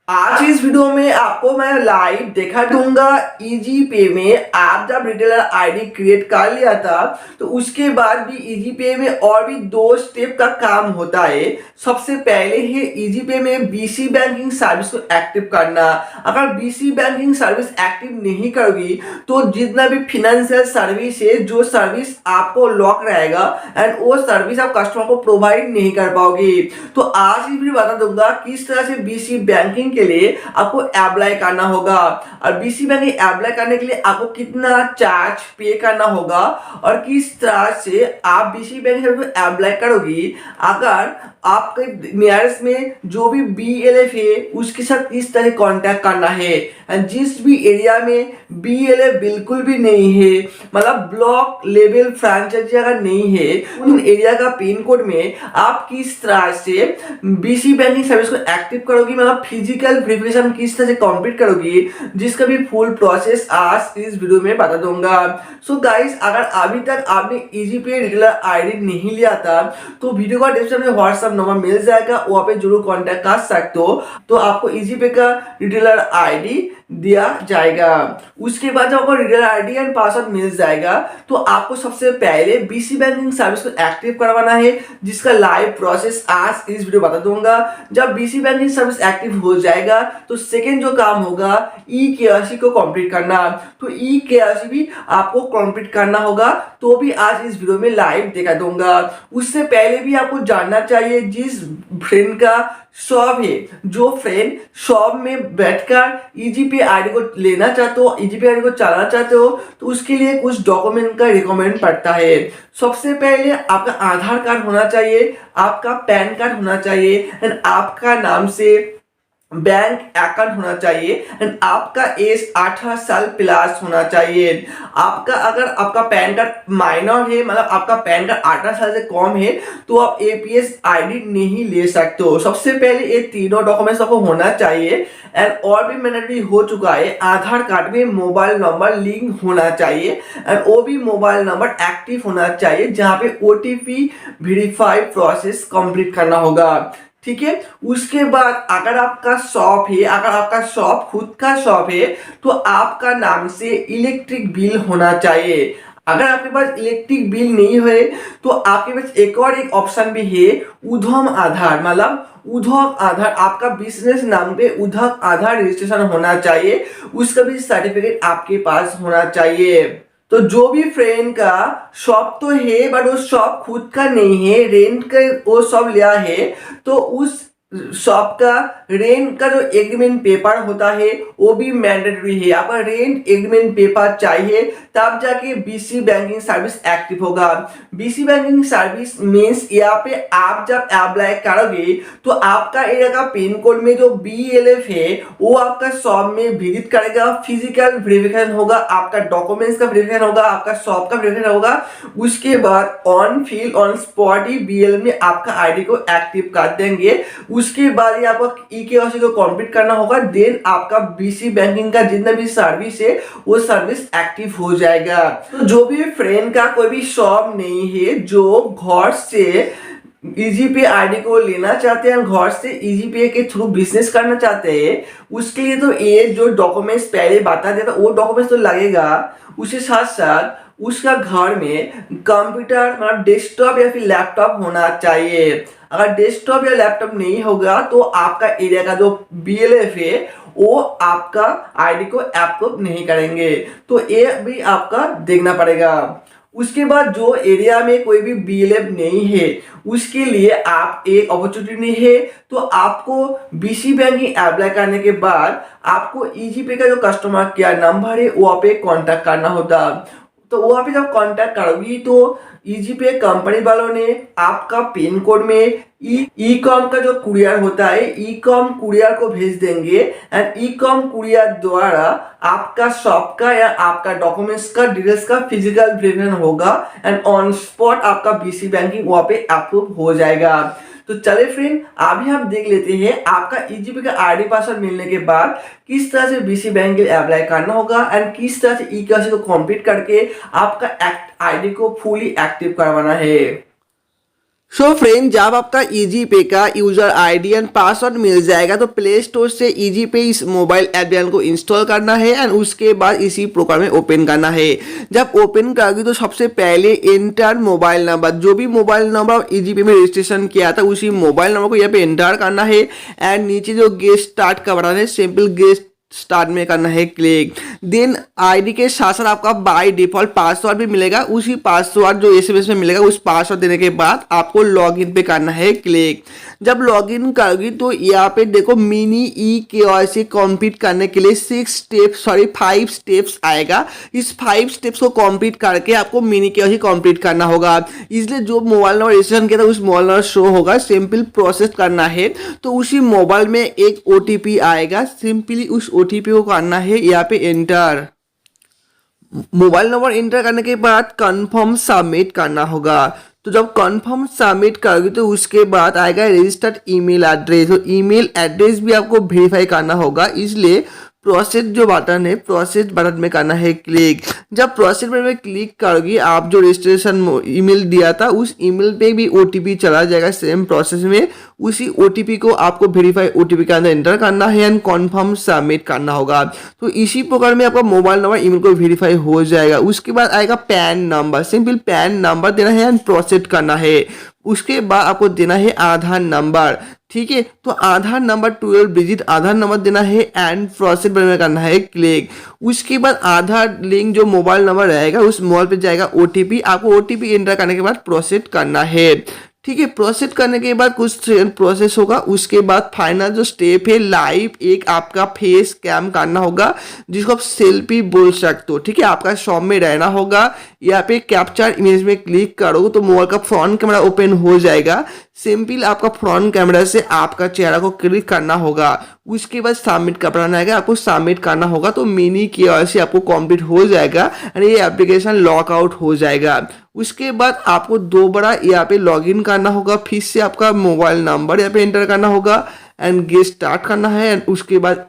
आज इस वीडियो में आपको मैं लाइव दिखा दूंगा इजी पे में आप जब रिटेलर आईडी क्रिएट कर लिया था तो उसके बाद भी इजी पे में और भी दो स्टेप का काम होता है। सबसे पहले है इजी पे में बीसी बैंकिंग सर्विस को एक्टिव करना। अगर बीसी बैंकिंग सर्विस एक्टिव नहीं करोगी तो जितना भी फिनेंशियल सर्विस है जो सर्विस आपको लॉक रहेगा एंड वो सर्विस आप कस्टमर को प्रोवाइड नहीं कर पाओगे। तो आज ही भी बता दूंगा किस तरह से बीसी बैंकिंग के लिए आपको अप्लाई करना होगा और बीसी बैंकिंग अप्लाई करने के लिए आपको कितना चार्ज पे करना होगा और किस तरह से आप बीसी बैंकिंग अप्लाई करोगी। अगर आपके नियरेस्ट में जो भी बीएलएफ है उसके साथ किस तरह कांटेक्ट करना है। जिस भी एरिया में बीएलएफ बिल्कुल भी नहीं है, मतलब ब्लॉक लेवल फ्रेंचाइजी अगर नहीं है, उन एरिया का पिन कोड में आप किस तरह से बीसी बैंकिंग सर्विस को एक्टिव करोगी, मतलब फिजिकल वेरिफिकेशन किस तरह से कंप्लीट करोगी, जिसका भी फुल प्रोसेस आज इस वीडियो में बता दूंगा। सो गाइस, अगर अभी तक आपने इजी पे रिटेलर आईडी नहीं लिया था तो वीडियो का डिस्क्रिप्शन में व्हाट्सएप नंबर मिल जाएगा, वहां पे जरूर कांटेक्ट कर सकते हो। तो आपको इजी पे का रिटेलर आईडी दिया जाएगा। उसके बाद जब आपको रिटेलर आईडी एंड पासवर्ड मिल जाएगा तो आपको सबसे पहले बीसी बैंकिंग सर्विस को एक्टिव करवाना है, जिसका लाइव प्रोसेस आज इस वीडियो बता दूंगा। जब बीसी बैंकिंग सर्विस एक्टिव हो जाएगा तो सेकेंड जो काम होगा ई केवाईसी को कंप्लीट करना। तो ई केवाईसी भी आपको कंप्लीट करना होगा, तो भी आज इस वीडियो में लाइव दिखा दूंगा। उससे पहले भी आपको जानना चाहिए जिस फ्रेंड का शॉप है, जो फ्रेंड शॉप में बैठकर ईजीपे आईडी को लेना चाहते हो, ईजीपे आईडी को चलाना चाहते हो, तो उसके लिए कुछ डॉक्यूमेंट का रिकमेंड पड़ता है। सबसे पहले आपका आधार कार्ड होना चाहिए, आपका पैन कार्ड होना चाहिए एंड आपका नाम से बैंक अकाउंट होना चाहिए एंड आपका एज 18 साल प्लस होना चाहिए। आपका अगर आपका पैन कार्ड माइनर है, मतलब आपका पैन कार्ड 18 साल से कम है, तो आप एपीएस आईडी नहीं ले सकते हो। सबसे पहले ये तीनों डॉक्यूमेंट्स आपको होना चाहिए एंड और भी मैंडेटरी हो चुका है। आधार कार्ड में मोबाइल नंबर लिंक होना चाहिए एंड वो भी मोबाइल नंबर एक्टिव होना चाहिए, जहां पे ओटीपी वेरीफाई प्रोसेस कंप्लीट करना होगा। ठीक है। उसके बाद अगर आपका शॉप है, अगर आपका शॉप खुद का शॉप है, तो आपका नाम से इलेक्ट्रिक बिल होना चाहिए। अगर आपके पास इलेक्ट्रिक बिल नहीं है तो आपके पास एक और एक ऑप्शन भी है, उद्यम आधार, मतलब उद्योग आधार। आपका बिजनेस नाम पे उद्योग आधार रजिस्ट्रेशन होना चाहिए, उसका भी सर्टिफिकेट आपके पास होना चाहिए। तो जो भी फ्रेंड का शॉप तो है बट वो शॉप खुद का नहीं है, रेंट का वो शॉप लिया है, तो उस शॉप का रेंट का जो एग्रीमेंट पेपर होता है वो भी मैंडेटरी है। आपका रेंट एग्रीमेंट पेपर चाहिए, तब जाके बीसी बैंकिंग सर्विस एक्टिव होगा। बीसी बैंकिंग सर्विस मीन्स यहाँ पे आप जब अप्लाई करोगे तो आपका एरिया का पिन कोड में जो बीएलएफ है वो आपका शॉप में विजिट करेगा, फिजिकल वेरिफिकेशन होगा, आपका डॉक्यूमेंट्स का वेरिफिकेशन होगा, आपका शॉप का वेरिफिकेशन होगा। उसके बाद ऑन फील्ड ऑन स्पॉट ही बीएल में आपका आईडी को एक्टिव कर देंगे। उसके बाद ही आपको ई केवाईसी को कंप्लीट करना होगा, देन आपका बीसी बैंकिंग का जितना भी सर्विस है वो सर्विस एक्टिव हो जाएगा। तो जो भी फ्रेंड का कोई भी शॉप नहीं है, जो घर से ईजीपे आईडी को लेना चाहते हैं, घर से ईजीपे के थ्रू बिजनेस करना चाहते हैं, उसके लिए तो ये जो डॉक्यूमेंट्स पहले बता दिया था वो डॉक्यूमेंट्स तो लगेगा। उसके साथ साथ उसका घर में कंप्यूटर, मतलब डेस्कटॉप या फिर लैपटॉप होना चाहिए। अगर डेस्कटॉप या लैपटॉप नहीं होगा तो आपका एरिया का जो बीएलएफ है वो आपका आईडी को अप्रूव नहीं करेंगे, तो ये भी आपका देखना पड़ेगा। उसके बाद जो एरिया में कोई भी बीएलएफ नहीं है उसके लिए आप एक अपॉर्चुनिटी है, तो आपको बीसी बैंकिंग अप्लाई करने के बाद आपको ईजीपे का जो कस्टमर केयर नंबर है वहाँ पे कांटेक्ट करना होता। तो वहाँ पे जब कांटेक्ट करोगी तो ईजीपे कंपनी वालों ने आपका पिन कोड में ई कॉम का जो कुरियर होता है, ई कॉम कुरियर को भेज देंगे एंड ई कॉम कुरियर द्वारा आपका शॉप का या आपका डॉक्यूमेंट्स का डिटेल्स का फिजिकल वेरिफिकेशन होगा एंड ऑन स्पॉट आपका बीसी बैंकिंग वहाँ पे अप्रूव हो जाएगा। तो चले फ्रेंड, अभी हम देख लेते हैं आपका ईजीपे का आईडी पासवर्ड मिलने के बाद किस तरह से बीसी बैंक के लिए अप्लाई करना होगा एंड किस तरह से ई केवाईसी को कंप्लीट करके आपका आईडी को फुली एक्टिव करवाना है। सो फ्रेंड, जब आपका इजी पे का यूजर आईडी एंड पासवर्ड मिल जाएगा तो प्ले स्टोर से इजी पे इस मोबाइल एप्लीकेशन को इंस्टॉल करना है एंड उसके बाद इसी प्रोग्राम में ओपन करना है। जब ओपन करोगे तो सबसे पहले एंटर मोबाइल नंबर, जो भी मोबाइल नंबर इजी पे में रजिस्ट्रेशन किया था उसी मोबाइल नंबर को यहाँ पे एंटर करना है एंड नीचे जो गेट स्टार्ट का बटन है सिंपल गेट स्टार्ट में करना है क्लिक। देन आईडी के साथ साथ आपका बाय डिफॉल्ट पासवर्ड भी मिलेगा, उसी पासवर्ड जो एसएमएस में मिलेगा उस पासवर्ड देने के बाद आपको लॉगिन पे करना है क्लिक। जब लॉगिन करोगी तो यहाँ पे देखो मिनी KYC कंप्लीट करने के लिए 5 स्टेप्स आएगा। इस 5 स्टेप्स को कंप्लीट करके आपको मिनी KYC कंप्लीट करना होगा। इसलिए जो मोबाइल नंबर रजिस्ट्रेशन किया था उस मोबाइल नंबर शो होगा, सिंपल प्रोसेस करना है। तो उसी मोबाइल में एक OTP आएगा, सिंपली उस OTP को करना है यहाँ पे एंटर। मोबाइल नंबर एंटर करने के बाद कंफर्म सबमिट करना होगा। तो जब कंफर्म सबमिट करोगे तो उसके बाद आएगा रजिस्टर्ड ईमेल एड्रेस। तो ईमेल एड्रेस भी आपको वेरीफाई करना होगा, इसलिए प्रोसेस जो बटन है प्रोसेस बटन में करना है क्लिक। जब प्रोसेस बटन में क्लिक करोगे आप जो रजिस्ट्रेशन ईमेल दिया था उस ईमेल पे भी OTP चला जाएगा सेम प्रोसेस में। उसी OTP को आपको वेरीफाई OTP के अंदर एंटर करना है एंड कन्फर्म सबमिट करना होगा। तो इसी प्रकार में आपका मोबाइल नंबर ईमेल को वेरीफाई हो जाएगा। उसके बाद आएगा pan number, simple pan number देना है एंड प्रोसेस करना है। उसके बाद आपको देना है आधार नंबर, ठीक है। तो आधार नंबर 12 डिजिट आधार नंबर देना है एंड प्रोसेस बटन में करना है क्लिक। उसके बाद आधार लिंक जो मोबाइल नंबर रहेगा उस मोबाइल पे जाएगा OTP, आपको OTP एंटर करने के बाद प्रोसेस करना है, ठीक है। प्रोसेस करने के बाद कुछ प्रोसेस होगा, उसके बाद फाइनल जो स्टेप है लाइव एक आपका फेस कैम करना होगा जिसको आप सेल्फी बोल सकते हो, ठीक है। आपका शॉप में रहना होगा, यहाँ पे कैप्चर इमेज में क्लिक करो तो मोबाइल का फ्रंट कैमरा ओपन हो जाएगा। सिंपल आपका फ्रंट कैमरा से आपका चेहरा को क्लिक करना होगा, उसके बाद सबमिट का बटन आएगा, आपको सबमिट करना होगा तो मिनी KYC आपको कंप्लीट हो जाएगा और ये एप्लीकेशन लॉकआउट हो जाएगा। उसके बाद आपको दोबारा यहाँ पे लॉगिन करना होगा, फिर से आपका मोबाइल नंबर यहाँ पे एंटर करना होगा एंड गेट स्टार्ट करना है एंड उसके बाद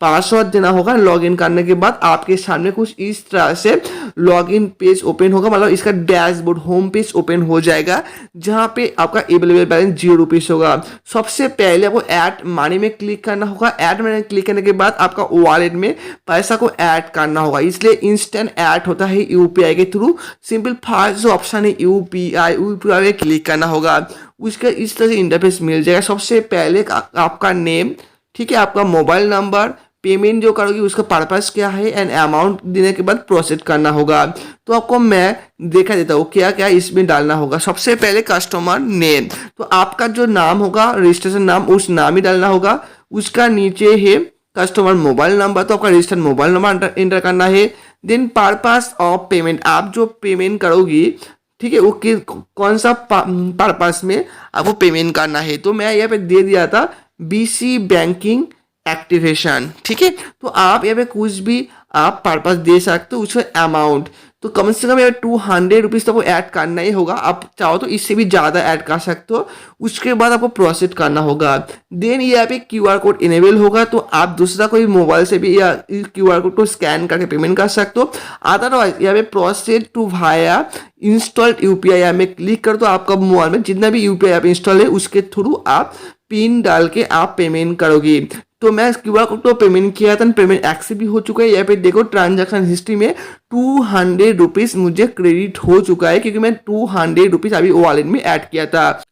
पासवर्ड देना होगा। लॉगिन करने के बाद आपके सामने कुछ इस तरह से लॉगिन पेज ओपन होगा, मतलब इसका डैशबोर्ड होम पेज ओपन हो जाएगा जहां पे आपका अवेलेबल बैलेंस 0 रुपीज होगा। सबसे पहले आपको ऐड मनी में क्लिक करना होगा। ऐड मनी में क्लिक करने के बाद आपका वॉलेट में पैसा को ऐड करना होगा, इसलिए इंस्टेंट ऐड होता है UPI के थ्रू। सिंपल फर्स्ट जो ऑप्शन है UPI में क्लिक करना होगा, उसका इस तरह से इंटरफेस मिल जाएगा। सबसे पहले आपका नेम, ठीक है, आपका मोबाइल नंबर, पेमेंट जो करोगे उसका पर्पस क्या है एंड अमाउंट देने के बाद प्रोसेस करना होगा। तो आपको मैं देखा देता हूँ क्या क्या इसमें डालना होगा। सबसे पहले कस्टमर नेम, तो आपका जो नाम होगा रजिस्ट्रेशन नाम उस नाम ही डालना होगा। उसका नीचे है कस्टमर मोबाइल नंबर, तो आपका रजिस्टर्ड मोबाइल नंबर एंटर करना है। देन पर्पस ऑफ पेमेंट, आप जो पेमेंट करोगी, ठीक है, वो कौन सा पर्पस में आपको पेमेंट करना है। तो मैं यहाँ पे दे दिया था BC बैंकिंग एक्टिवेशन, ठीक है। तो आप यहाँ पे कुछ भी आप पर्पस दे सकते हो। उसका अमाउंट तो कम से कम यहाँ 200 रुपीज़ तो आपको ऐड करना ही होगा, आप चाहो तो इससे भी ज़्यादा ऐड कर सकते हो। उसके बाद आपको प्रोसेस करना होगा। देन यहाँ पे QR कोड इनेबल होगा, तो आप दूसरा कोई मोबाइल से भी या QR कोड को स्कैन करके पेमेंट कर सकते हो। अदरवाइज यहाँ पे process to via installed UPI यहाँ में क्लिक कर दो। आपका मोबाइल में जितना भी UPI ऐप इंस्टॉल है उसके थ्रू आप पिन डाल के आप पेमेंट करोगे। तो मैं QR कोड तो पेमेंट किया था, पेमेंट एक्सेप्ट भी हो चुका है। यहाँ पे देखो ट्रांजैक्शन हिस्ट्री में 200 रुपीज़ मुझे क्रेडिट हो चुका है क्योंकि मैं 200 रुपीज़ अभी वॉलेट में ऐड किया था।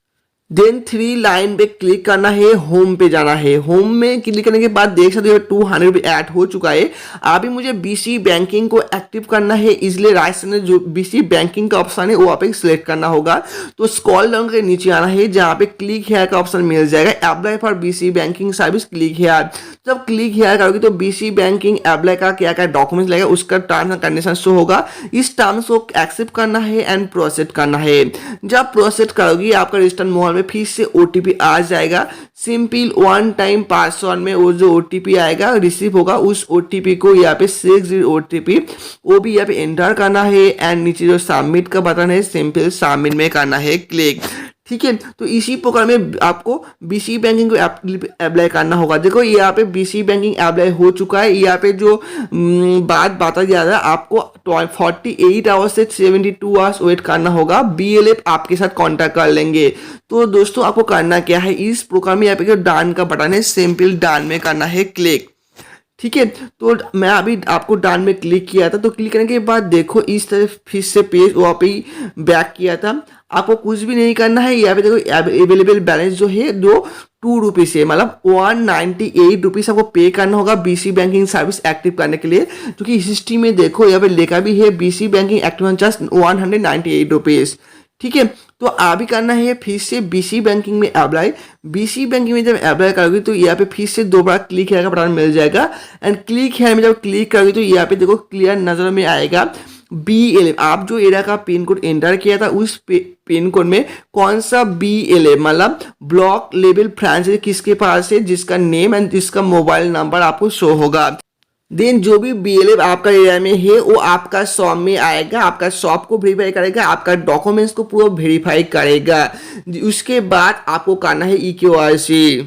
देन 3 लाइन पे क्लिक करना है, होम पे जाना है। होम में क्लिक करने के बाद देख सकते हो 200 रुपये ऐड हो चुका है। अभी मुझे BC बैंकिंग को एक्टिव करना है, इसलिए राइट साइड में जो BC बैंकिंग का ऑप्शन है वो आप सिलेक्ट करना होगा। तो स्क्रॉल डाउन के नीचे आना है, जहाँ पे क्लिक हेयर का ऑप्शन मिल जाएगा, apply for BC banking service click here. जब क्लिक हेयर करोगे तो BC बैंकिंग अप्लाई का क्या क्या डॉक्यूमेंट्स लगेगा उसका टर्म्स एंड कंडीशन शो होगा। इस टर्म्स को एक्सेप्ट करना है एंड प्रोसेस करना है। जब प्रोसेस करोगे आपका रजिस्टर्ड मोबाइल में फिर से OTP आ जाएगा। सिंपल 1 टाइम पासवर्ड में वो जो OTP आएगा रिसीव होगा, उस OTP को यहाँ पे 6 OTP वो भी यहाँ पे एंटर करना है एंड नीचे जो सबमिट का बटन है सिंपल सबमिट में करना है क्लिक। ठीक है। तो इसी प्रकार में आपको बीसी बैंकिंग को अप्लाई करना होगा। देखो यहाँ पे बीसी बैंकिंग अप्लाई हो चुका है। यहाँ पे जो बात बता दिया था आपको 48 आवर्स से 72 आवर्स वेट करना होगा। बीएलएफ आपके साथ कांटेक्ट कर लेंगे। तो दोस्तों आपको करना क्या है, इस प्रोग्राम में यहाँ पे जो डन का बटन है सिंपल डन में करना है क्लिक। ठीक है। तो मैं अभी आपको डन में क्लिक किया था, तो क्लिक करने के बाद देखो इस तरह फिर से पेज वहाँ पे बैक किया था। आपको कुछ भी नहीं करना है। यहाँ पे देखो अवेलेबल बैलेंस जो है जो 2 रुपीज़ है, मतलब 198 रुपीज़ आपको पे करना होगा बीसी बैंकिंग सर्विस एक्टिव करने के लिए। क्योंकि हिस्ट्री में देखो यहाँ पे लिखा भी है BC banking active just 198 rupees. ठीक है। तो अभी करना है फिर से बीसी बैंकिंग में अप्लाई। बीसी बैंकिंग में जब अप्लाई करोगे तो यहाँ पे फिर से दोबारा क्लिक हेयर का बटन मिल जाएगा। एंड क्लिक हेयर में जब क्लिक करोगे तो यहाँ पे देखो क्लियर नजर में आएगा BLF। आप जो एरिया का पिन कोड एंटर किया था उस पिन कोड में कौन सा BLF मतलब ब्लॉक लेवल फ्रेंचाइजी किसके पास है, जिसका नेम एंड जिसका मोबाइल नंबर आपको शो होगा। देन जो भी BLF आपका एरिया में है वो आपका शॉप में आएगा, आपका शॉप को वेरीफाई करेगा, आपका डॉक्यूमेंट्स को पूरा वेरीफाई करेगा। उसके बाद आपको करना है EKYC।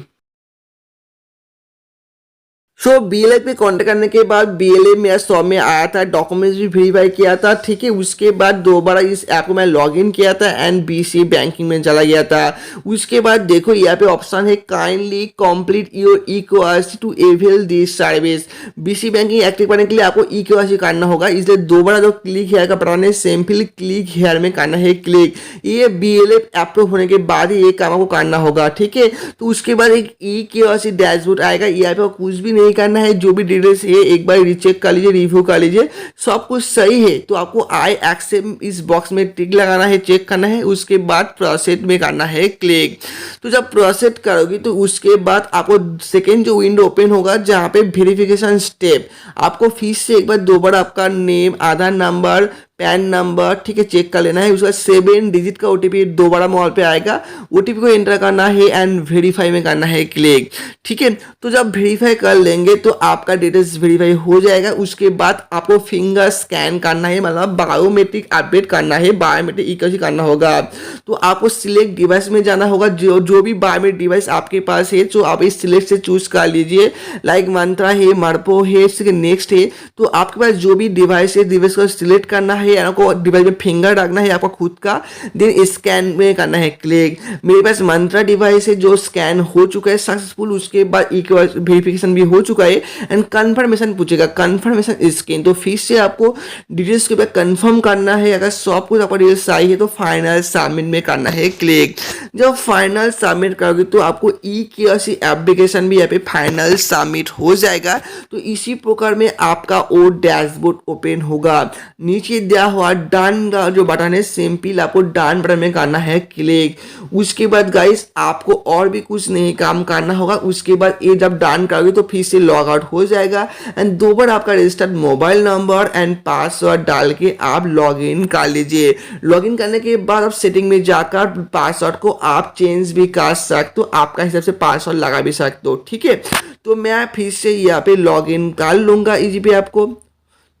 सो BLF पे कांटेक्ट करने के बाद BLF मेरा शॉप में आया था, डॉक्यूमेंट्स भी वेरीफाई किया था। ठीक है। उसके बाद दोबारा इस ऐप को मैं लॉगिन किया था एंड बीसी बैंकिंग में चला गया था। उसके बाद देखो यहाँ पे ऑप्शन है kindly complete your EKYC to avail this service. BC banking active करने के लिए आपको EKYC करना होगा, इसलिए दोबारा जो क्लिक हेयर का बटन है सिंपली क्लिक हेयर में करना है क्लिक। ये BLF अप्रूव होने के बाद ही ये काम आपको करना होगा। ठीक है। तो उसके बाद एक EKYC डैशबोर्ड आएगा। यहाँ पे कुछ भी नहीं करना है, जो भी डिटेल्स है एक बार रीचेक कर लीजिए, रिव्यू कर लीजिए, सब कुछ सही है तो आपको आई एक्सेप्ट इस बॉक्स में टिक लगाना है, चेक करना है। उसके बाद प्रोसेस में करना है क्लिक। तो जब प्रोसेस करोगी तो उसके बाद आपको सेकेंड जो विंडो ओपन होगा जहाँ पे वेरिफिकेशन स्टेप, आपको फिर से एक बार दोबारा आपका नेम, आधार नंबर, पैन नंबर, ठीक है, चेक कर लेना है। उसका 7 डिजिट का OTP दोबारा मोबाइल पे आएगा, OTP को एंटर करना है एंड वेरीफाई में करना है क्लिक। ठीक है। तो जब वेरीफाई कर लेंगे तो आपका डिटेल्स वेरीफाई हो जाएगा। उसके बाद आपको फिंगर स्कैन करना है, मतलब बायोमेट्रिक अपडेट करना है, बायोमेट्रिक EKYC करना होगा। तो आपको सिलेक्ट डिवाइस में जाना होगा, जो भी बायोमेट्रिक डिवाइस आपके पास है तो आप इस सिलेक्ट से चूज कर लीजिए। लाइक मंत्रा है, मर्पो है, नेक्स्ट है। तो आपके पास जो भी डिवाइस है डिवाइस को सिलेक्ट करना है, आपको डिवाइस में फिंगर रखना है आपका खुद का, देन स्कैन में करना है क्लिक। मेरे पास मंत्रा डिवाइस है जो स्कैन हो चुका है सक्सेसफुल। उसके बाद EKYC वेरिफिकेशन भी हो चुका है एंड कंफर्मेशन पूछेगा, कंफर्मेशन स्कैन। तो फिर से आपको डिटेल्स के बाद कंफर्म करना है। अगर सब कुछ आपका डिटेल्स सही है तो फाइनल सबमिट में करना है क्लिक। जब फाइनल सबमिट करोगे तो आपको EKYC एप्लीकेशन भी यहाँ पे फाइनल सबमिट हो जाएगा। तो इसी प्रकार में आपका वो डैशबोर्ड ओपन होगा। नीचे दिया हुआ डन का जो बटन है सिंपल आपको डन बटन में करना है क्लिक। उसके बाद गाइस आपको और भी कुछ नहीं काम करना होगा। उसके बाद ये जब डन करोगे तो फिर से लॉग आउट हो जाएगा एंड दोबारा आपका registered mobile number and password डाल के आप लॉग इन कर लीजिए। लॉग इन करने के बाद आप सेटिंग में जाकर पासवर्ड को आप चेंज भी कर सकते हो, आपका हिसाब से पासवर्ड लगा भी सकते हो। ठीक है। तो मैं फिर से यहाँ पे लॉग इन कर लूंगा इजी पे आपको।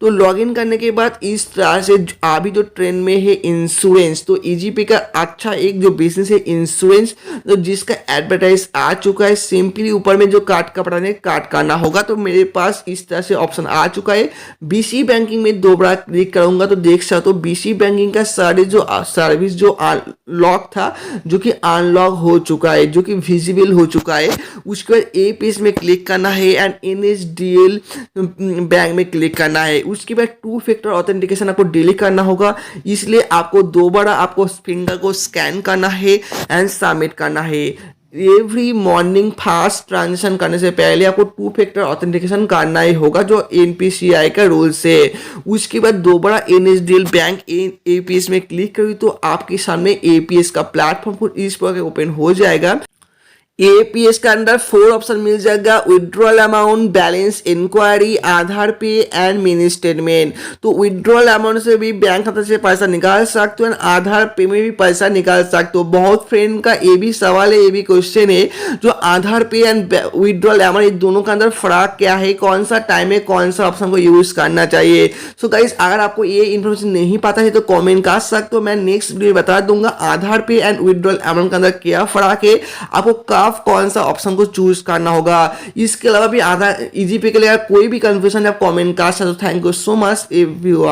तो लॉगिन करने के बाद इस तरह से अभी जो ट्रेंड में है इंश्योरेंस, तो EGP का अच्छा एक जो बिजनेस है इंश्योरेंस, तो जिसका एडवर्टाइज आ चुका है। सिंपली ऊपर में जो कार्ड का बटन है कार्ड करना होगा। तो मेरे पास इस तरह से ऑप्शन आ चुका है। बीसी बैंकिंग में दोबारा क्लिक करूंगा तो देख सकते हो बीसी बैंकिंग का सर्विस जो अनलॉक था जो कि अनलॉक हो चुका है, जो कि विजिबल हो चुका है। उसके बाद ए पेज में क्लिक करना है एंड NSDL बैंक में क्लिक करना है। उसके बाद 2 फैक्टर ऑथेंटिकेशन आपको डिलीट करना होगा, इसलिए आपको दोबारा आपको फिंगर को स्कैन करना है एंड सबमिट करना है। एवरी मॉर्निंग फास्ट ट्रांजेक्शन करने से पहले आपको 2 फैक्टर ऑथेंटिकेशन करना ही होगा, जो NPCI का रूल्स है। उसके बाद दोबारा NSDL बैंक APS में क्लिक करोगे तो आपके सामने APS का प्लेटफॉर्म इस प्रकार ओपन हो जाएगा। एपीएस के अंदर 4 ऑप्शन मिल जाएगा, विड्रॉल अमाउंट, बैलेंस इंक्वायरी, आधार पे एंड मिनी स्टेटमेंट। तो विड्रॉल अमाउंट से भी बैंक खाता से पैसा निकाल सकते हो, आधार पे में भी पैसा निकाल सकते हो। बहुत फ्रेंड का ये भी सवाल है, ये भी क्वेश्चन है, जो आधार पे एंड विड्रॉल अमाउंट ये दोनों का अंदर फर्क क्या है, कौन सा टाइम है, कौन सा ऑप्शन को यूज करना चाहिए। सो गाइस अगर आपको ये इन्फॉर्मेशन नहीं पता है तो कॉमेंट कर सकते हो, मैं नेक्स्ट वीडियो बता दूंगा आधार पे एंड विड्रॉल अमाउंट के अंदर क्या फर्क है, आपको कौन सा ऑप्शन को चूज करना होगा। इसके अलावा भी आधार इजी पे के लिए कोई भी कंफ्यूजन है आप कमेंट कर सकते हो। Thank you so much everyone.